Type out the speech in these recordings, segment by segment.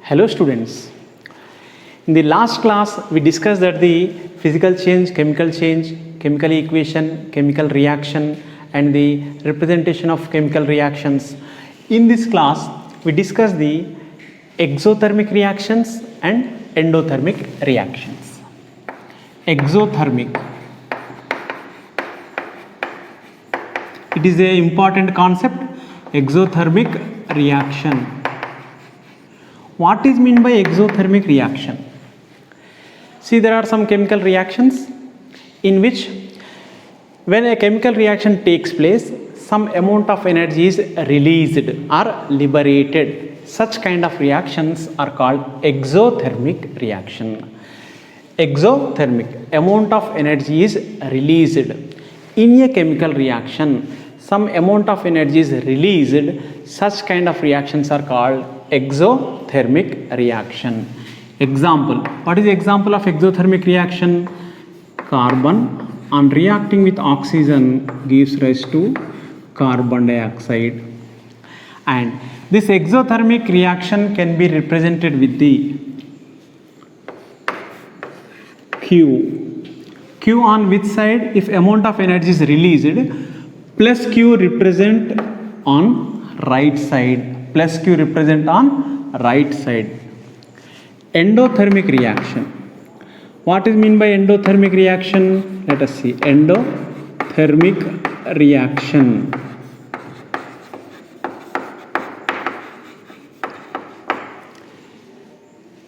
Hello students. In the last class we discussed that the physical change, chemical equation, chemical reaction and the representation of chemical reactions. In this class we discussed the exothermic reactions and endothermic reactions. Exothermic. It is an important concept, exothermic reaction. What is meant by exothermic reaction? See, there are some chemical reactions in which when a chemical reaction takes place, some amount of energy is released or liberated. Such kind of reactions are called exothermic reaction. Exothermic, amount of energy is released. In a chemical reaction, some amount of energy is released. Such kind of reactions are called exothermic reaction. Example, what is the example of exothermic reaction? Carbon on reacting with oxygen gives rise to carbon dioxide, and this exothermic reaction can be represented with the Q on which side? If amount of energy is released, plus Q represent on right side, plus Q represent on right side. Endothermic reaction. What is meant by endothermic reaction? Let us see. Endothermic reaction.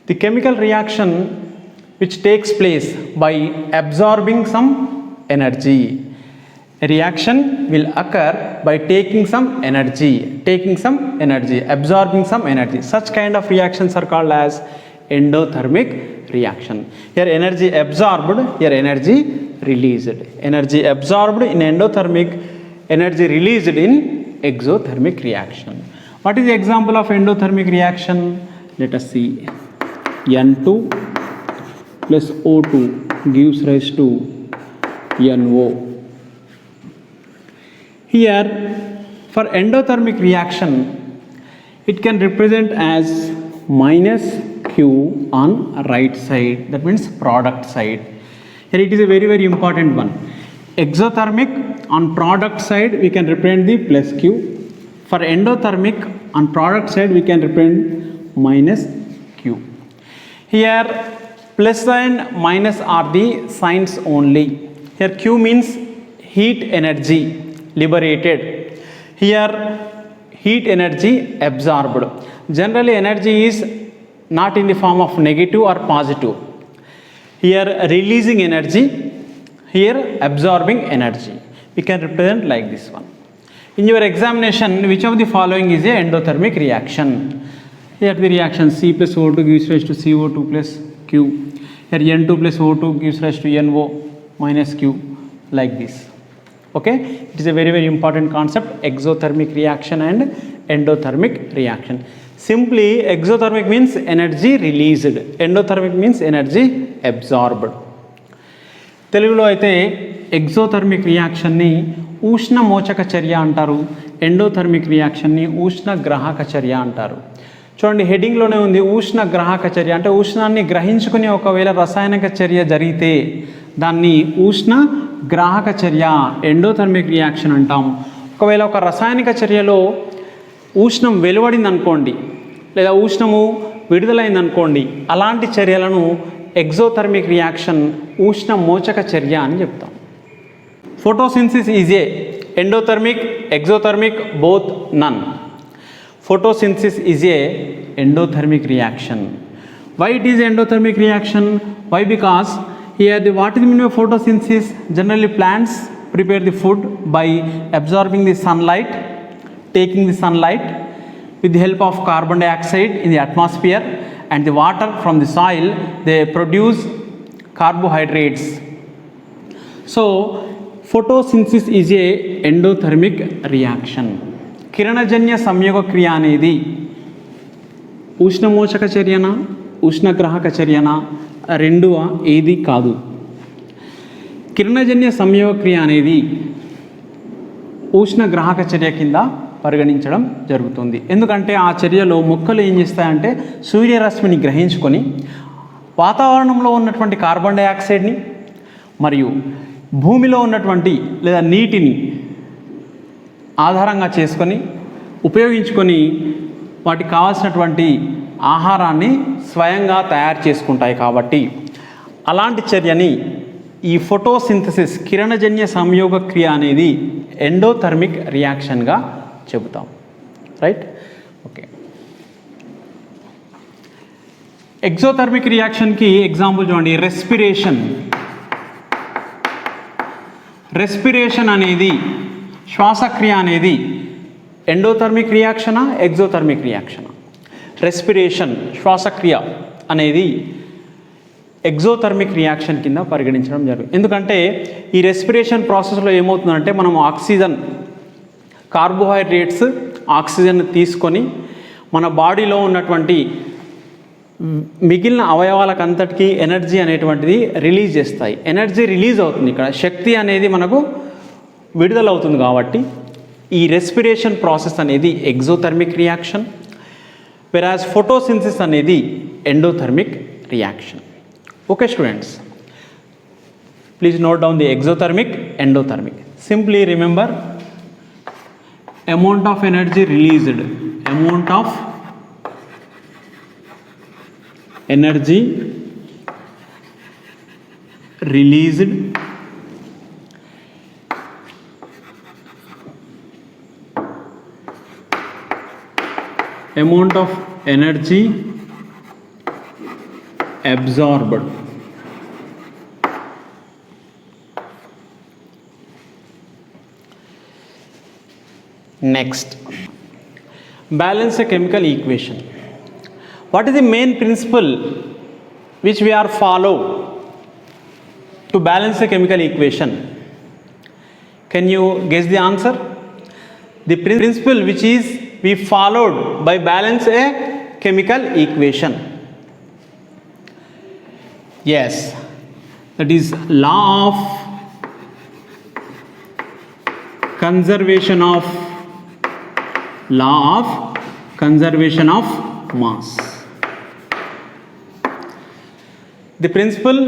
The chemical reaction which takes place by absorbing some energy. A reaction will occur by taking some energy, absorbing some energy. Such kind of reactions are called as endothermic reaction. Here energy absorbed, here energy released. Energy absorbed in endothermic, energy released in exothermic reaction. What is the example of endothermic reaction? Let us see. N2 plus O2 gives rise to NO. Here for endothermic reaction it can represent as minus Q on right side, that means product side. Here it is a very important one. Exothermic on product side we can represent the plus Q. For endothermic on product side we can represent minus Q. Here plus and minus are the signs only. Here Q means heat energy liberated. Here heat energy absorbed. Generally energy is not in the form of negative or positive. Here releasing energy, here absorbing energy. We can represent like this one. In your examination, which of the following is a endothermic reaction? Here the reaction C plus O2 gives rise to CO2 plus Q. Here N2 plus O2 gives rise to NO minus Q, like this. Okay, it is a very important concept, exothermic reaction and endothermic reaction. Simply exothermic means energy released, endothermic means energy absorbed. తెలుగులో అయితే exothermic రియాక్షన్ని ఉష్ణ మోచక చర్య అంటారు, endothermic రియాక్షన్ని ఉష్ణ గ్రాహక చర్య అంటారు. చూడండి హెడ్డింగ్లోనే ఉంది ఉష్ణ గ్రాహక చర్య, అంటే ఉష్ణాన్ని గ్రహించుకుని ఒకవేళ రసాయనిక చర్య జరిగితే దాన్ని ఉష్ణ గ్రాహక చర్య ఎండోథర్మిక్ రియాక్షన్ అంటాం. ఒకవేళ ఒక రసాయనిక చర్యలో ఉష్ణం వెలువడింది అనుకోండి, లేదా ఉష్ణము విడుదలైంది అనుకోండి, అలాంటి చర్యలను ఎగ్జోథర్మిక్ రియాక్షన్ ఉష్ణ మోచక చర్య అని చెప్తాం. Photosynthesis is a endothermic, exothermic, both, none. Photosynthesis is a endothermic reaction. Why it is endothermic reaction? Why? Because here what is the meaning of photosynthesis? Generally plants prepare the food by absorbing the sunlight, taking the sunlight with the help of carbon dioxide in the atmosphere and the water from the soil. They produce carbohydrates. So photosynthesis is a endothermic reaction. కిరణజన్య సంయోగ క్రియ అనేది ఉష్ణమోచక చర్యనా, ఉష్ణగ్రాహక చర్యనా, రెండువ ఏది కాదు. కిరణజన్య సంయోగ క్రియ అనేది ఉష్ణగ్రాహక చర్య కింద పరిగణించడం జరుగుతుంది. ఎందుకంటే ఆ చర్యలో మొక్కలు ఏం చేస్తాయంటే సూర్యరశ్మిని గ్రహించుకొని వాతావరణంలో ఉన్నటువంటి కార్బన్ డైఆక్సైడ్ని మరియు భూమిలో ఉన్నటువంటి లేదా నీటిని ఆధారంగా చేసుకొని ఉపయోగించుకొని వాటికి కావాల్సినటువంటి ఆహారాన్ని స్వయంగా తయారు చేసుకుంటాయి. కాబట్టి అలాంటి చర్యని ఈ ఫోటోసింథసిస్ కిరణజన్య సంయోగ క్రియ అనేది ఎండోథర్మిక్ రియాక్షన్గా చెబుతాం. Right, okay. ఎగ్జోథర్మిక్ రియాక్షన్కి ఎగ్జాంపుల్ చూడండి. రెస్పిరేషన్ అనేది శ్వాసక్రియ అనేది ఎండోథర్మిక్ రియాక్షనా ఎగ్జోథర్మిక్ రియాక్షనా? రెస్పిరేషన్ శ్వాసక్రియ అనేది ఎగ్జోథర్మిక్ రియాక్షన్ కింద పరిగణించడం జరుగుతుంది. ఎందుకంటే ఈ రెస్పిరేషన్ ప్రాసెస్లో ఏమవుతుందంటే మనం ఆక్సిజన్, కార్బోహైడ్రేట్స్ ఆక్సిజన్ తీసుకొని మన బాడీలో ఉన్నటువంటి మిగిలిన అవయవాలకంతటికీ ఎనర్జీ అనేటువంటిది రిలీజ్ చేస్తాయి. ఎనర్జీ రిలీజ్ అవుతుంది, ఇక్కడ శక్తి అనేది మనకు విడుదలవుతుంది. కాబట్టి ఈ రెస్పిరేషన్ ప్రాసెస్ అనేది ఎగ్జోథర్మిక్ రియాక్షన్, వెరాజ్ ఫోటోసింథసిస్ అనేది endothermic reaction. Okay students, please note down the exothermic, endothermic. Simply remember amount of energy released, amount of energy released amount of energy absorbed. Next, balance a chemical equation. What is the main principle which we are follow to balance a chemical equation? Can you guess the answer? The principle which is we followed by balance a chemical equation. Yes, that is law of conservation of mass. The principle,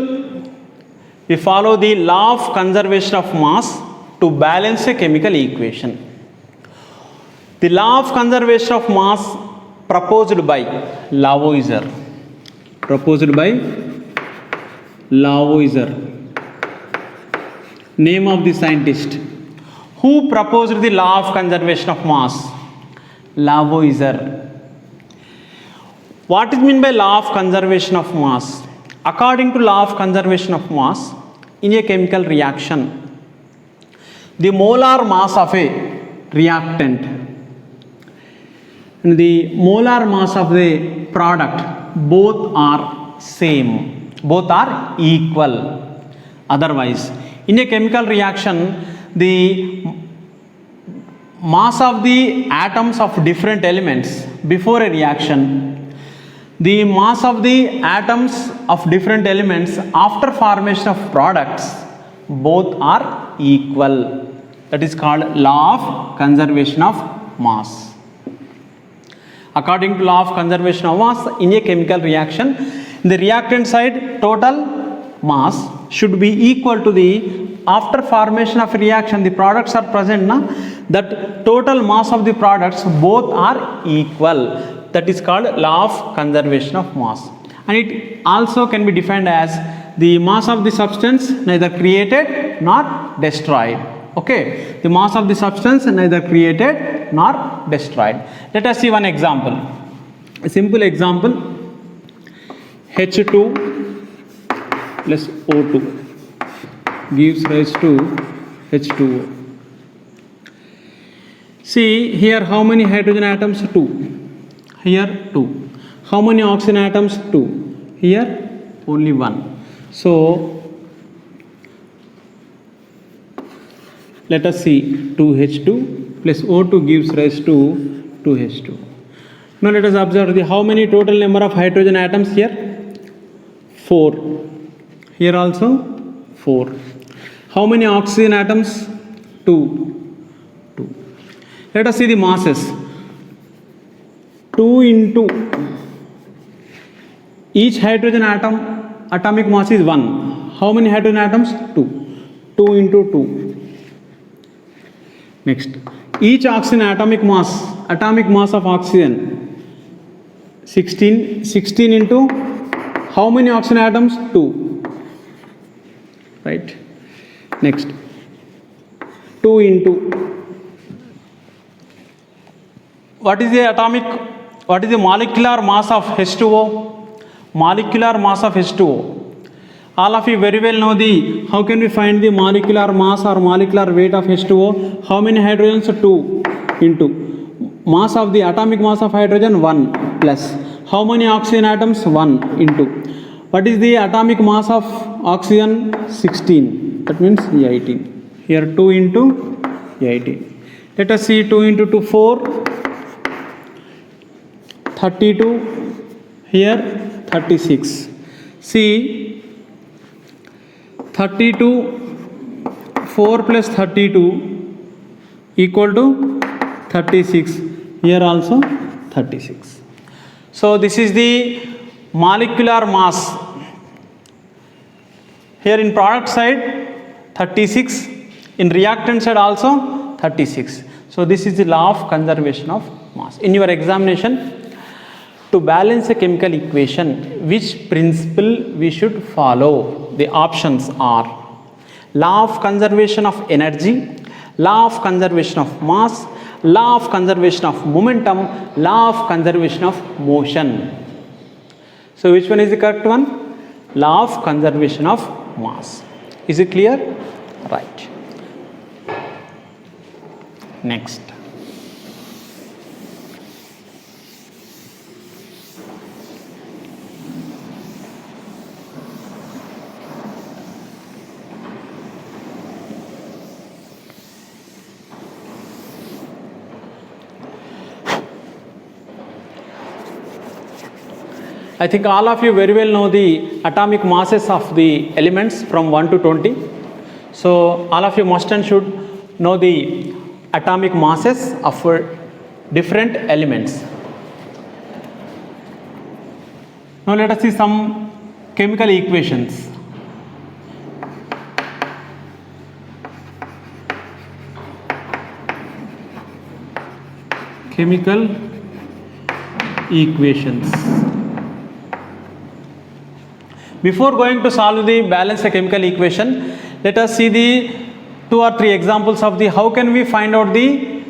we follow the law of conservation of mass to balance a chemical equation. The law of conservation of mass proposed by Lavoisier. Name of the scientist. Who proposed the law of conservation of mass? Lavoisier. What is meant by law of conservation of mass? According to law of conservation of mass, in a chemical reaction, the molar mass of a reactant and the molar mass of the product both are same, both are equal. Otherwise, in a chemical reaction, the mass of the atoms of different elements before a reaction, the mass of the atoms of different elements after formation of products both are equal. That is called law of conservation of mass. According to law of conservation of mass, in a chemical reaction, the reactant side total mass should be equal to the after formation of reaction the products are present na, that total mass of the products both are equal. That is called law of conservation of mass, and it also can be defined as the mass of the substance neither created nor destroyed. Okay, the mass of the substance neither created nor destroyed. Let us see one example. A simple example: H2 plus O2 gives rise to H2O. See here, how many hydrogen atoms? 2. Here 2. How many oxygen atoms? 2. Here only 1. So let us see, 2H2 plus O2 gives rise to 2H2. Now let us observe how many total number of hydrogen atoms here? 4. Here also 4. How many oxygen atoms? 2. Let us see the masses. 2 into each hydrogen atom atomic mass is 1. How many hydrogen atoms? 2. 2 into 2. Next, each oxygen atomic mass of oxygen 16. 16 into how many oxygen atoms? 2. Right. Next, 2 into what is the molecular mass of H2O? Molecular mass of H2O. All of you very well know how can we find the molecular mass or molecular weight of H2O? How many hydrogens? 2 into mass of the atomic mass of hydrogen 1 plus how many oxygen atoms? 1 into what is the atomic mass of oxygen? 16. That means 18. Here 2 into 18. Let us see 2 into 2, 4. 32. Here 36. See, 32, 4 plus 32 equal to 36. Here also 36. So this is the molecular mass. Here in product side 36, in reactant side also 36. So this is the law of conservation of mass. In your examination, to balance a chemical equation, which principle we should follow? The options are law of conservation of energy, law of conservation of mass, law of conservation of momentum, law of conservation of motion. So which one is the correct one? Law of conservation of mass. Is it clear? Right. Next. I think all of you very well know the atomic masses of the elements from 1 to 20. So all of you must and should know the atomic masses of different elements. Now let us see some chemical equations. Chemical equations. Before going to solve the balance chemical equation, let us see the 2 or 3 examples of the how can we find out the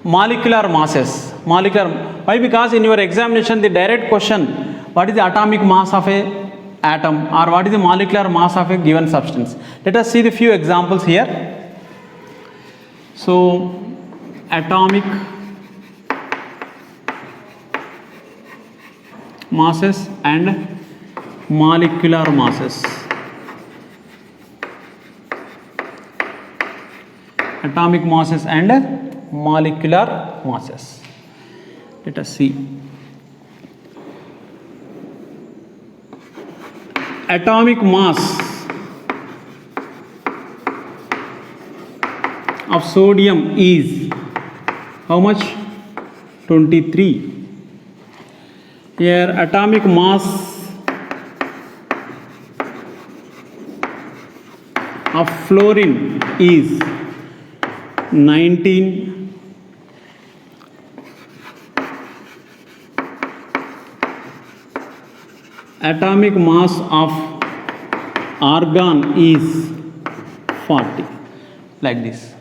molecular masses. Why? Because in your examination the direct question, what is the atomic mass of a atom or what is the molecular mass of a given substance. Let us see the few examples here. So atomic masses and molecular masses. Atomic masses and molecular masses. Let us see. Atomic mass of sodium is how much? 23. Here atomic mass of fluorine is 19. Atomic mass of argon is 40. Like this.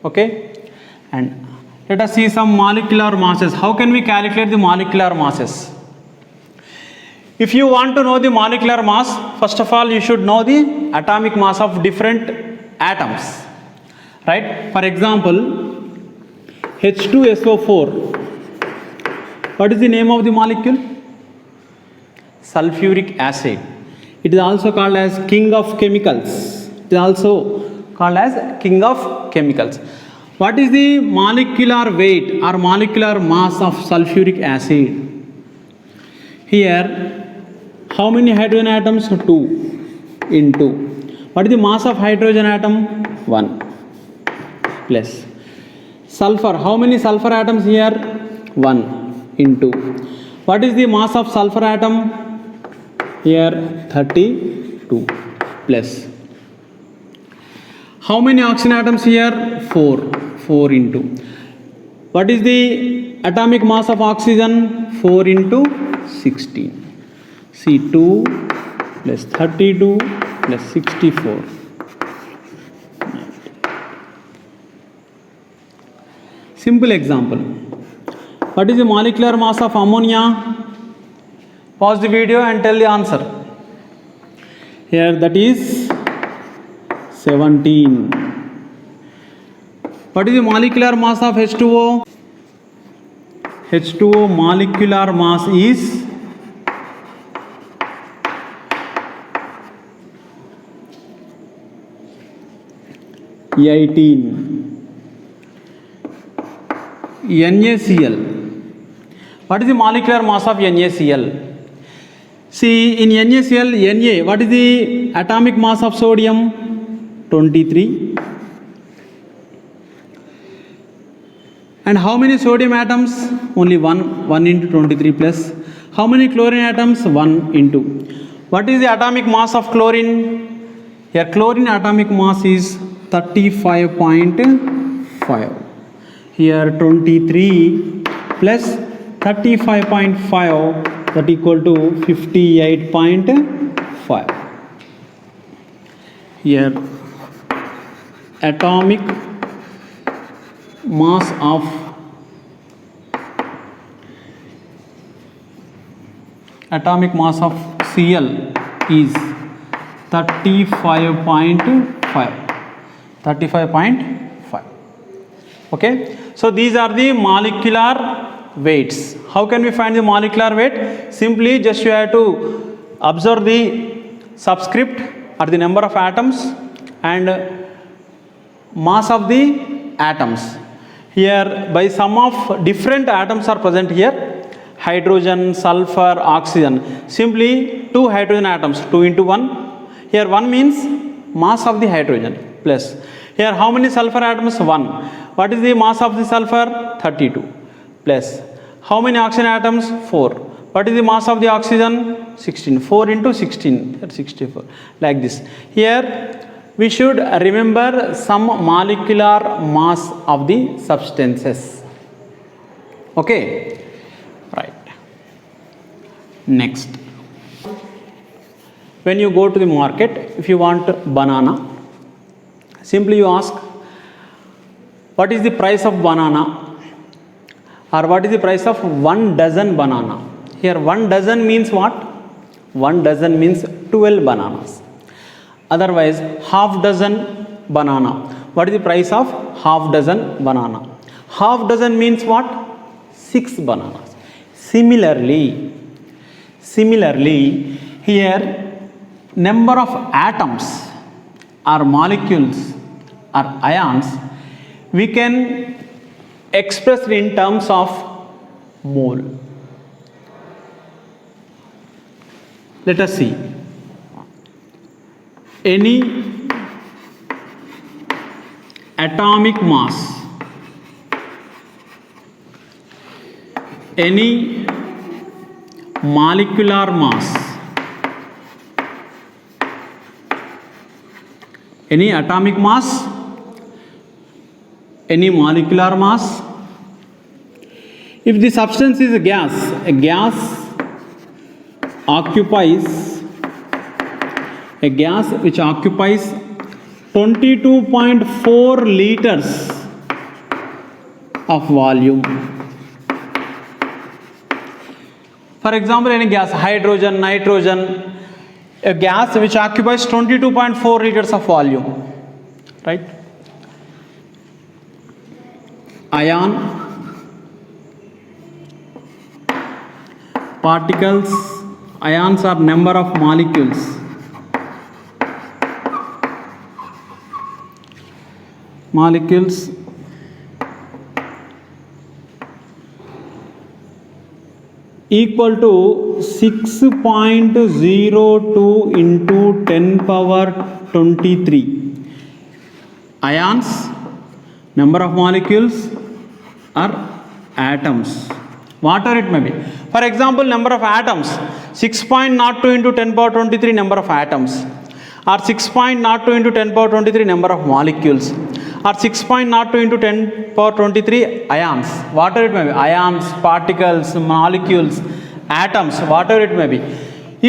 Okay? And let us see some molecular masses. How can we calculate the molecular masses? If you want to know the molecular mass, first of all you should know the atomic mass of different atoms. Right? For example, H2SO4. What is the name of the molecule? Sulfuric acid. It is also called as king of chemicals. It is also called as king of chemicals. What is the molecular weight or molecular mass of sulfuric acid? Here, how many hydrogen atoms? 2 into. What is the mass of hydrogen atom? 1 plus sulfur, how many sulfur atoms here? 1 into, what is the mass of sulfur atom here? 32 plus, how many oxygen atoms here? 4 into, what is the atomic mass of oxygen? 4 into 16, see 2 plus 32 plus 64. Simple example. What is the molecular mass of ammonia? Pause the video and tell the answer. Here that is 17. What is the molecular mass of H2O? H2O molecular mass is 18. NaCl. What is the molecular mass of NaCl? See, in NaCl, Na, what is the atomic mass of sodium? 23. And how many sodium atoms? Only 1. 1 into 23 plus. How many chlorine atoms? 1 into. What is the atomic mass of chlorine? Here chlorine atomic mass is 35.5. Here 23 plus 35.5, that equal to 58.5. Here atomic mass of Cl is 35.5. Okay, so these are the molecular weights. How can we find the molecular weight? Simply just you have to observe the subscript or the number of atoms and mass of the atoms. Here by sum of different atoms are present here: hydrogen, sulfur, oxygen. Simply 2 hydrogen atoms, 2 into 1. Here 1 means mass of the hydrogen plus. Here how many sulfur atoms? 1. What is the mass of the sulfur? 32 plus. How many oxygen atoms? 4. What is the mass of the oxygen? 16. 4 into 16, 64. Like this. Here we should remember some molecular mass of the substances. Okay, right. Next, when you go to the market, if you want banana, simply you ask, what is the price of banana, or what is the price of 1 dozen banana? Here 1 dozen means what? 1 dozen means 12 bananas. Otherwise half dozen banana. What is the price of half dozen banana? Half dozen means what? 6 bananas. Similarly, here number of atoms or molecules or ions we can express it in terms of mole. Let us see. Any atomic mass, any molecular mass, any atomic mass, any molecular mass. If the substance is a gas which occupies 22.4 liters of volume. For example, any gas, hydrogen, nitrogen, a gas which occupies 22.4 liters of volume, right? Ion, particles, ions are number of molecules. Equal to 6.02 into 10 power 23. Ions, number of molecules, or atoms, whatever it may be. For example, number of atoms 6.02 into 10 power 23 number of atoms, or 6.02 into 10 power 23 number of molecules, or 6.02 into 10 power 23 ions, whatever it may be, ions, particles, molecules, atoms, whatever it may be.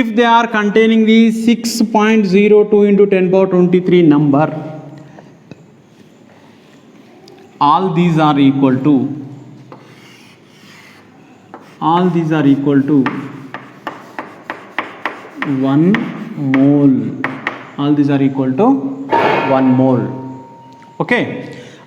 If they are containing the 6.02 into 10 power 23 number, all these are equal to 1 mole. All these are equal to 1 mole. Okay,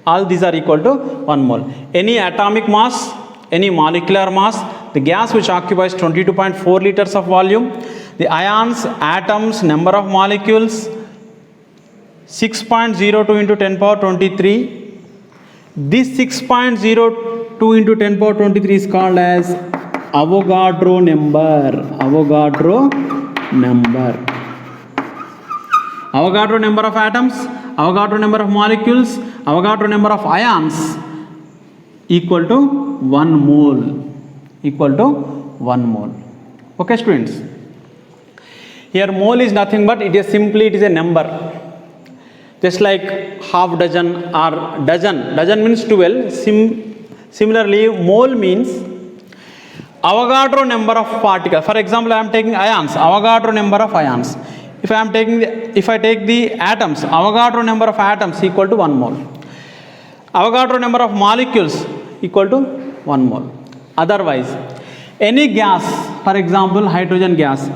all these are equal to 1 mole. Any atomic mass, any molecular mass, the gas which occupies 22.4 liters of volume, the ions, atoms, number of molecules, 6.02 into 10 power 23. This 6.02 into 10 power 23 is called as Avogadro number. Avogadro number. Avogadro number of atoms, Avogadro number of molecules, Avogadro number of ions equal to 1 mole. Equal to 1 mole. Okay, students. Here mole is nothing but it is a number. Just like half dozen or dozen. Dozen means 12. Similarly, mole means Avogadro number of particles. For example, I am taking ions, Avogadro number of ions. If I take the atoms, Avogadro number of atoms equal to 1 mole. Avogadro number of molecules equal to 1 mole. Otherwise, any gas, for example, hydrogen gas,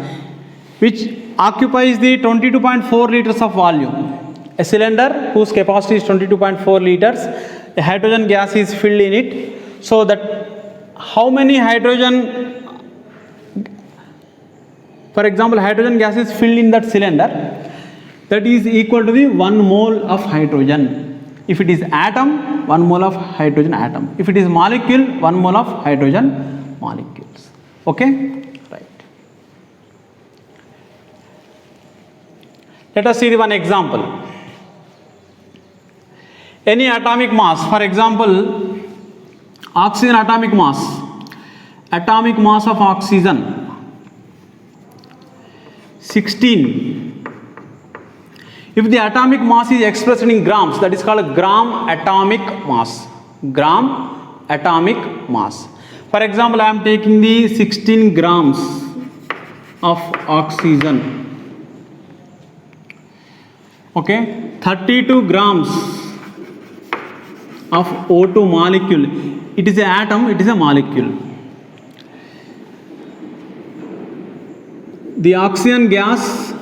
which occupies the 22.4 liters of volume. A cylinder whose capacity is 22.4 liters, a hydrogen gas is filled in it. So that how many hydrogen, for example, hydrogen gas is filled in that cylinder, that is equal to the 1 mole of hydrogen. If it is atom, 1 mole of hydrogen atom. If it is molecule, 1 mole of hydrogen molecules. Okay? Right. Let us see the one example. Any atomic mass, for example, oxygen atomic mass of oxygen 16. If the atomic mass is expressed in grams, that is called a gram atomic mass. Gram atomic mass. For example, I am taking the 16 grams of oxygen. Okay, 32 grams of O2 molecule. It is an atom, it is a molecule. The oxygen gas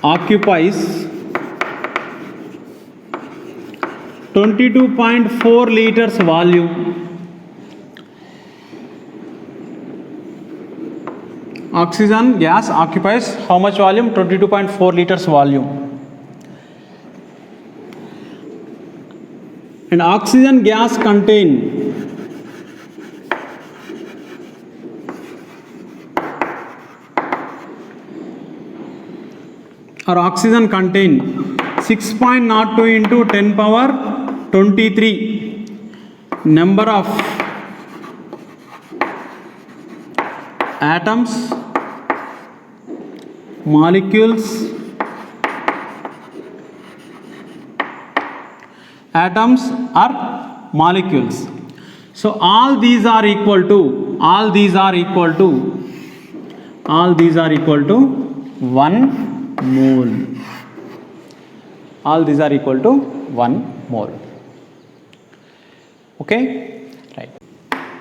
occupies 22.4 liters volume. Oxygen gas occupies how much volume? 22.4 liters volume. And oxygen gas contain or oxygen contain 6.02 into 10 power 23 number of atoms, molecules, atoms or molecules. So all these are equal to 1 mole. All these are equal to 1 mole. Okay, right.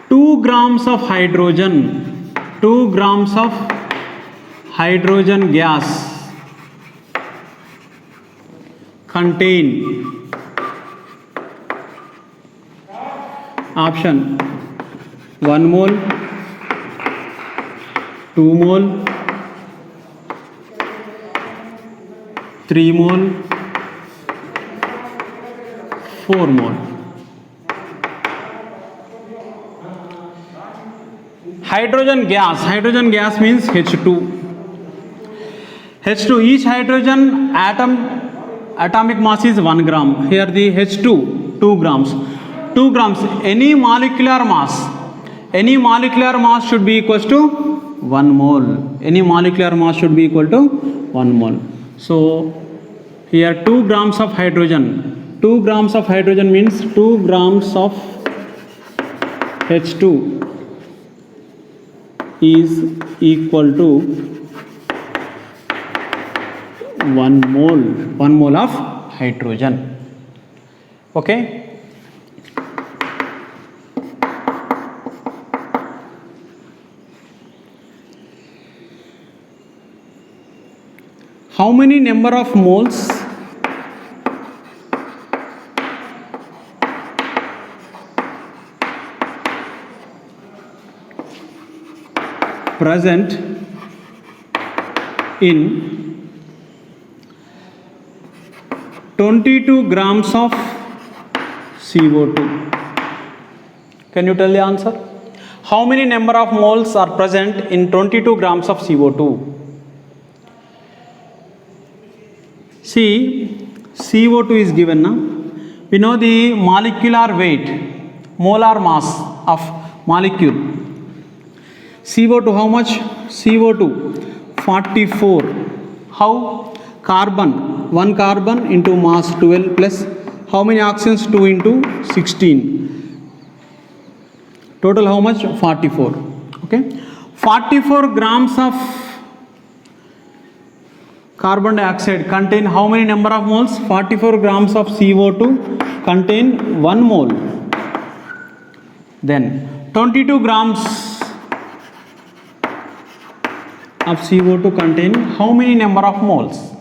2 grams of hydrogen, 2 grams of hydrogen gas contain option 1 mole, 2 mole, 3 mole, 4 mole. Hydrogen gas means H2. Each hydrogen atom atomic mass is 1 gram. Here the H2 2 grams. 2 grams. Any molecular mass should be equals to 1 mole. Any molecular mass should be equal to 1 mole. So here 2 grams of hydrogen. 2 grams of hydrogen means 2 grams of H2 is equal to 1 mole of hydrogen. Okay. How many number of moles present in 22 grams of CO2? Can you tell the answer? How many number of moles are present in 22 grams of CO2? See, CO2 is given now. We know the molecular weight, molar mass of molecule. CO2 how much? CO2 44. How? Carbon, 1 carbon into mass 12 plus how many oxygens? 2 into 16. Total how much? 44. Okay. 44 grams of carbon dioxide contain how many number of moles? 44 grams of CO2 contain 1 mole. Then 22 grams of CO2 contain how many number of moles?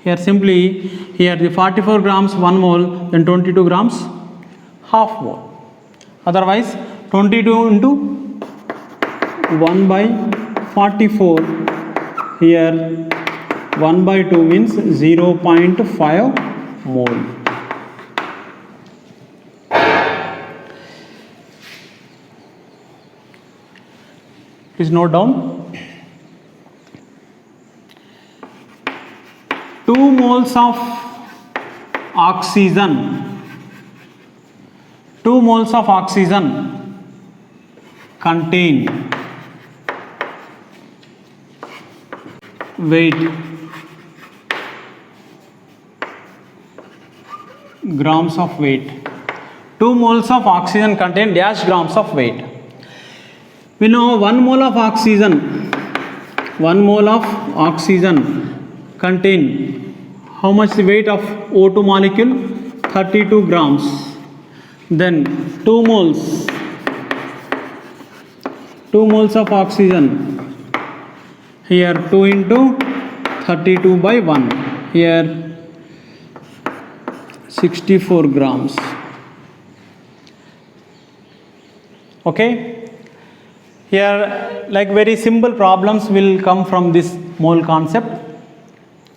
Here simply, here the 44 grams 1 mole, then 22 grams half mole. Otherwise 22 into 1 by 44, here 1 by 2 means 0.5 mole. Please note down. 2 moles of oxygen. 2 moles of oxygen contain weight grams of weight. 2 moles of oxygen contain dash grams of weight. We know 1 mole of oxygen contain how much the weight of O2 molecule? 32 grams. Then 2 moles of oxygen, here 2 into 32 by 1, here 64 grams. Okay. Here like very simple problems will come from this mole concept.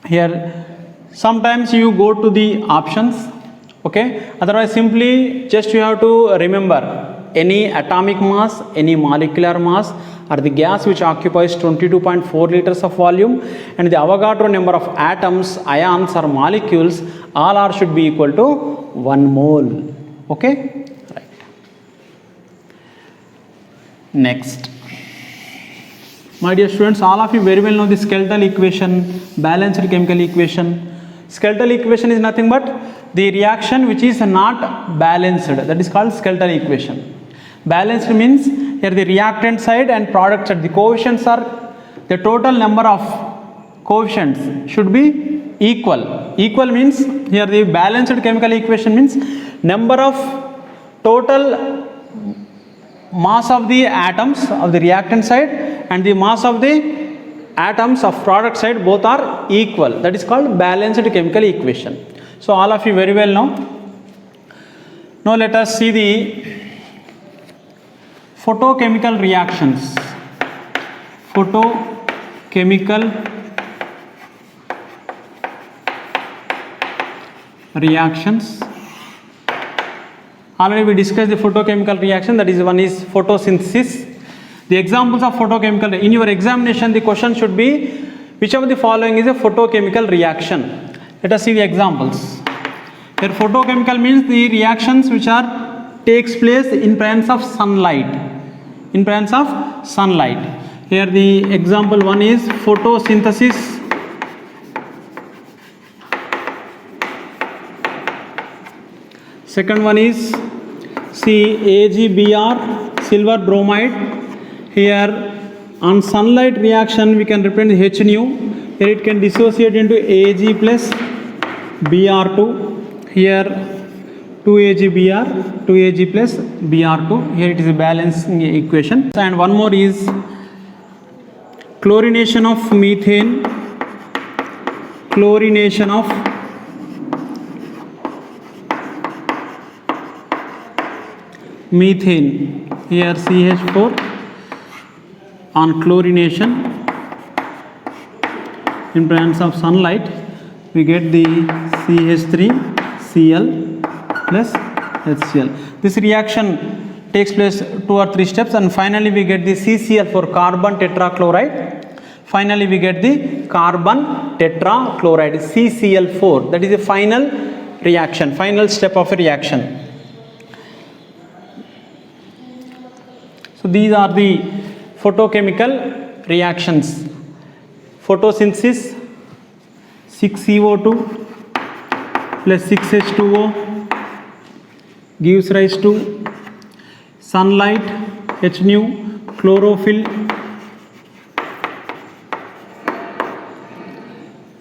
Here sometimes you go to the options, okay, otherwise simply just you have to remember any atomic mass, any molecular mass or the gas which occupies 22.4 liters of volume and the Avogadro number of atoms, ions or molecules, all are should be equal to 1 mole. Okay, right. Next, my dear students, all of you very well know the skeletal equation, balanced chemical equation. Skeletal equation is nothing but the reaction which is not balanced, that is called skeletal equation. Balanced means here the reactant side and product side, the coefficients are, the total number of coefficients should be equal. Equal means here the balanced chemical equation means number of total mass of the atoms of the reactant side and the mass of the atoms of product side both are equal. That is called balanced chemical equation. So all of you very well know. Now let us see the photochemical reactions. Photochemical reactions. Already we discussed the photochemical reaction, that is one is photosynthesis. The examples of photochemical, in your examination the question should be which of the following is a photochemical reaction. Let us see the examples. Here photochemical means the reactions which are takes place in presence of sunlight. In presence of sunlight. Here the example one is photosynthesis. Second one is AgBr, silver bromide. Here on sunlight reaction we can represent H nu. Here it can dissociate into Ag plus Br2. Here 2AgBr, 2Ag plus Br2. Here it is a balancing equation. And one more is chlorination of methane. Chlorination of methane. Here CH4 on chlorination in presence of sunlight we get the CH3Cl plus HCl. This reaction takes place 2 or 3 steps and finally we get the CCl for carbon tetrachloride. Finally we get the carbon tetrachloride CCl4. That is the final reaction, final step of a reaction. So these are the photochemical reactions. Photosynthesis 6CO2 plus 6H2O gives rise to sunlight, H nu, chlorophyll.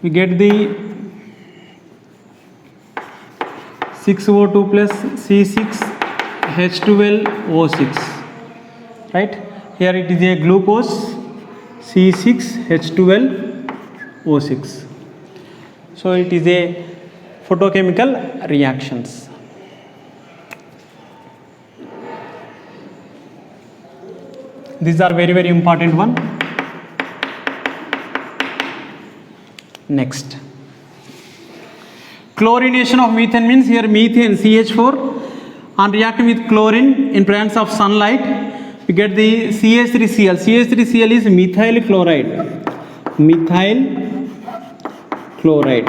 We get the 6O2 plus C6H12O6. Right? Here it is a glucose C6H12O6. So it is a photochemical reactions. These are very, very important one. Next. Chlorination of methane means here methane CH4 on reacting with chlorine in presence of sunlight. We get the CH3Cl. CH3Cl is methyl chloride. Methyl chloride.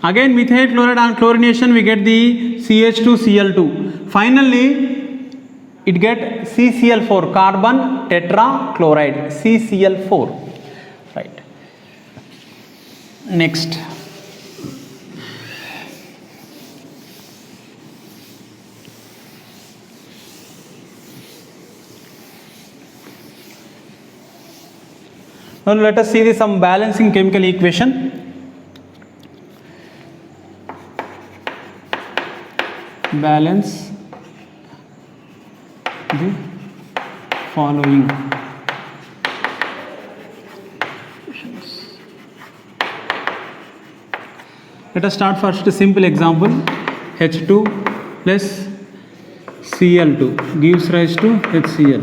Again methyl chloride on chlorination we get the CH2Cl2. Finally it get CCl4, carbon tetrachloride, CCl4. Right. Next. Now let us see some balancing chemical equation. Balance the following equations. Let us start first a simple example. H2 plus Cl2 gives rise to HCl.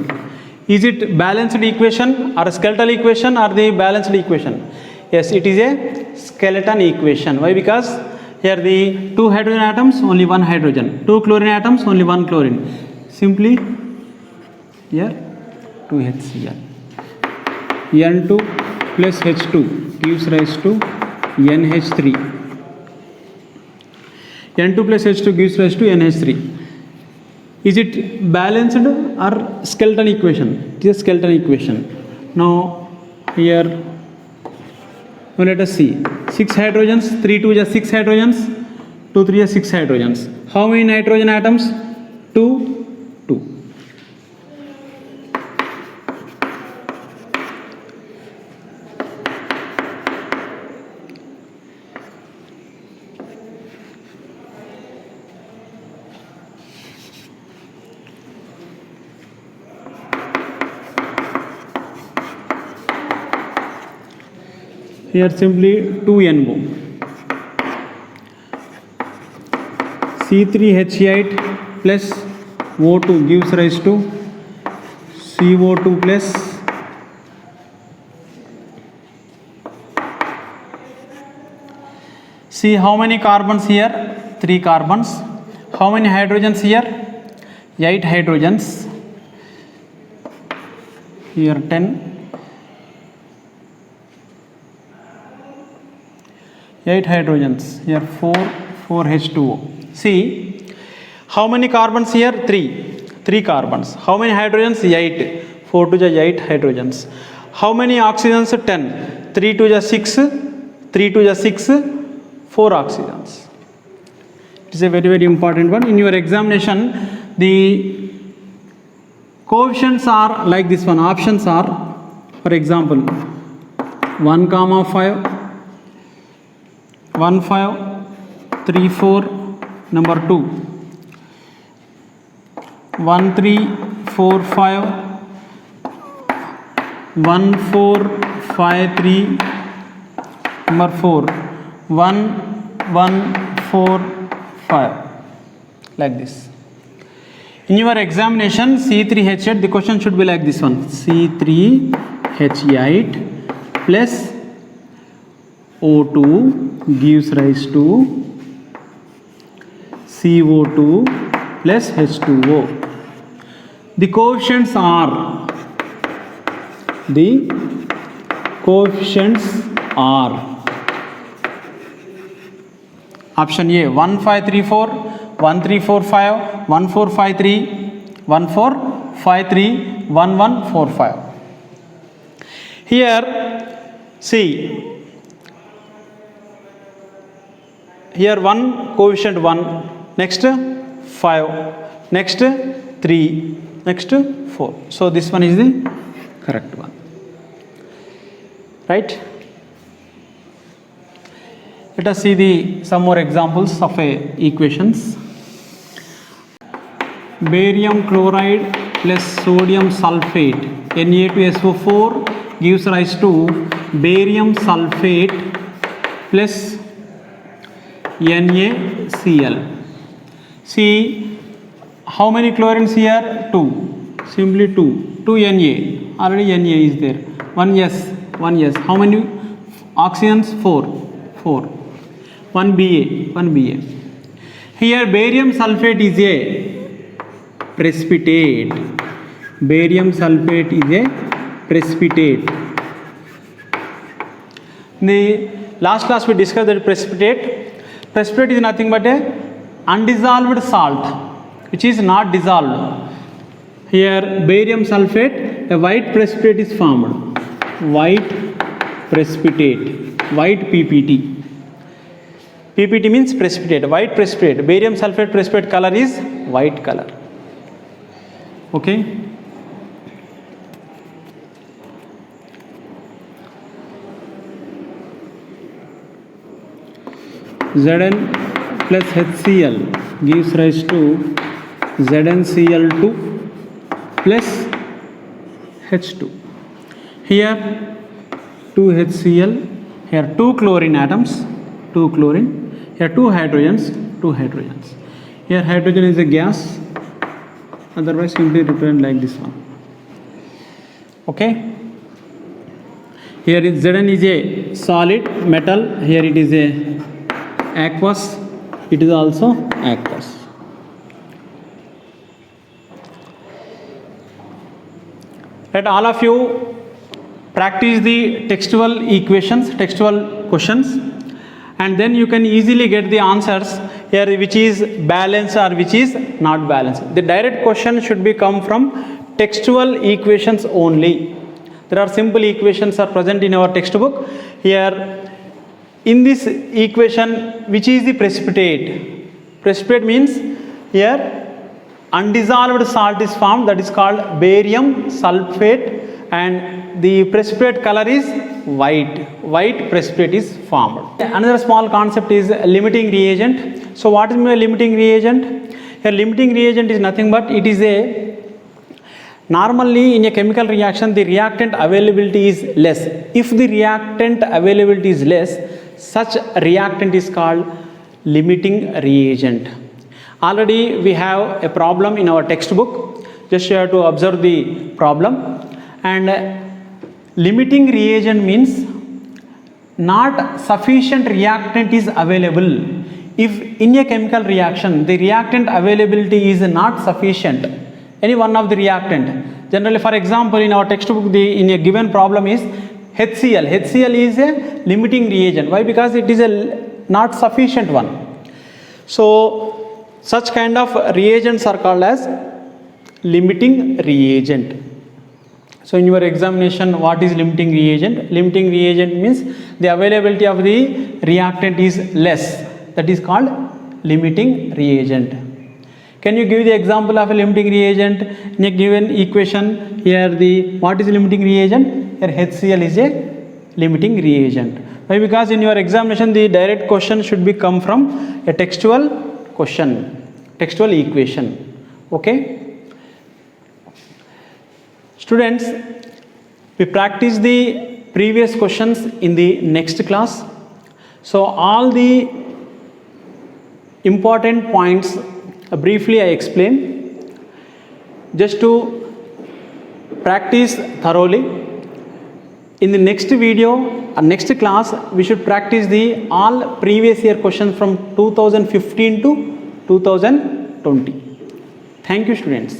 Is it balanced equation or a skeletal equation or the balanced equation? Yes, it is a skeleton equation. Why? Because here the 2 hydrogen atoms, only 1 hydrogen. 2 chlorine atoms, only 1 chlorine. Simply here 2 HCl. N2 plus H2 gives rise to NH3. N2 plus H2 gives rise to NH3. Is it balanced or skeleton equation? It is a skeleton equation. Now here let us see. 6 hydrogens, 3 2 is 6 hydrogens, 2 3 is 6 hydrogens. How many nitrogen atoms? 2 2. Here simply 2NO. C3H8 plus O2 gives rise to CO2 plus see how many carbons here? 3 carbons. How many hydrogens here? 8 hydrogens. Here 10. 8 hydrogens. Here 4 H2O. See, how many carbons here? 3 carbons. How many hydrogens? 8. 4 to the 8 hydrogens. How many oxygens? 10. 3 to the 6. 3 to the 6. 4 oxygens. It is a very, very important one. In your examination, the coefficients are like this one. Options are, for example, 1, 5, 1, 5, 3, 4, number 2, 1, 3, 4, 5, 1, 4, 5, 3, number 4, 1, 1, 4, 5, like this. In your examination, C3H8, the question should be like this one. C3H8 plus O2 gives rise to CO2 plus H2O. The coefficients are option A 1, 5, 3, 4, 1, 3, 4, 5, 1, 4, 5, 3, 1, 4, 5, 3, 1, 1, 4, 5. Here, see, here 1 coefficient 1, next 5, next 3, next 4. So this one is the correct one, right? Let us see some more examples of equations. Barium chloride plus sodium sulfate Na2SO4 gives rise to barium sulfate plus NaCl. See, how many chlorines here? 2. Simply 2. 2 Na. Already Na is there. 1 S. 1 S. How many oxygens? 4. 1 Ba. Here barium sulfate is a precipitate. Barium sulfate is a precipitate. In the last class we discussed that precipitate. Precipitate is nothing but a undissolved salt which is not dissolved. Here barium sulfate, a white precipitate is formed. White precipitate, white PPT. PPT means precipitate, white precipitate. Barium sulfate precipitate color is white color. Okay. Zn plus HCl gives rise to ZnCl2 plus H2. Here 2 HCl, here 2 chlorine atoms, 2 chlorine, here 2 hydrogens, 2 hydrogens. Here hydrogen is a gas, otherwise simply represent like this one. Okay. Here is Zn is a solid metal, here it is a aqueous, it is also aqueous. Let all of you practice the textual equations, textual questions, and then you can easily get the answers here which is balanced or which is not balanced. The direct question should be come from textual equations only. There are simple equations are present in our textbook. Here in this equation, which is the precipitate? Precipitate means here undissolved salt is formed, that is called barium sulfate, and the precipitate color is white. White precipitate is formed. Another small concept is limiting reagent. So what is my limiting reagent? Here limiting reagent is nothing but it is a normally in a chemical reaction the reactant availability is less. If the reactant availability is less, such reactant is called limiting reagent. Already we have a problem in our textbook. Just you have to observe the problem. And limiting reagent means not sufficient reactant is available. If in a chemical reaction the reactant availability is not sufficient, any one of the reactant, generally for example in our textbook in a given problem is HCl. HCl is a limiting reagent. Why? Because it is a not sufficient one. So such kind of reagents are called as limiting reagent. So in your examination, what is limiting reagent? Limiting reagent means the availability of the reactant is less. That is called limiting reagent. Can you give the example of a limiting reagent in a given equation? Here the what is limiting reagent? Here HCl is a limiting reagent. Why? Because in your examination the direct question should be come from a textual question, textual equation. Okay. Students, we practice the previous questions in the next class. So all the important points briefly I explain. Just to practice thoroughly. In the next video or next class, we should practice the all previous year questions from 2015 to 2020. Thank you, students.